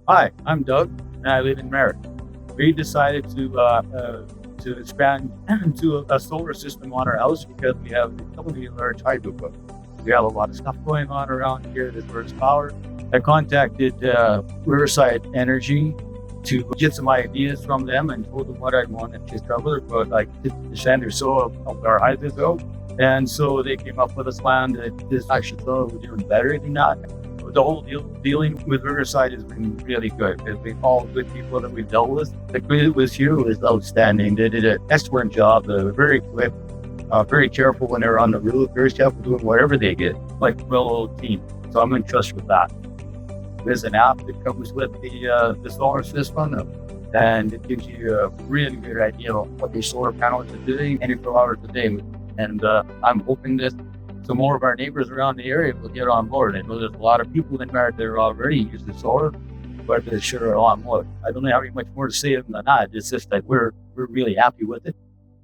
Hi, I'm Doug, and I live in Merritt. We decided to expand to a solar system on our house because we have a really large hydro book. We have a lot of stuff going on around here that burns power. I contacted Riverside Energy to get some ideas from them and told them what I wanted to cover, about like 50% or so of our hydro bill. And so they came up with a plan that is actually thought we're doing better than that. The whole dealing with Riverside has been really good. They've been all good people that we've dealt with. The grid with you is outstanding. They did an excellent job. They were very quick, very careful when they're on the roof, very careful doing whatever they did, like a well-oiled team. So I'm in trust with that. There's an app that comes with the solar system, and it gives you a really good idea of what your solar panels are doing 24 hours a day. And I'm hoping that some more of our neighbors around the area will get on board. I know there's a lot of people in there that are already using solar, but they're sure are on board. I don't have much more to say than that. It's just that we're really happy with it.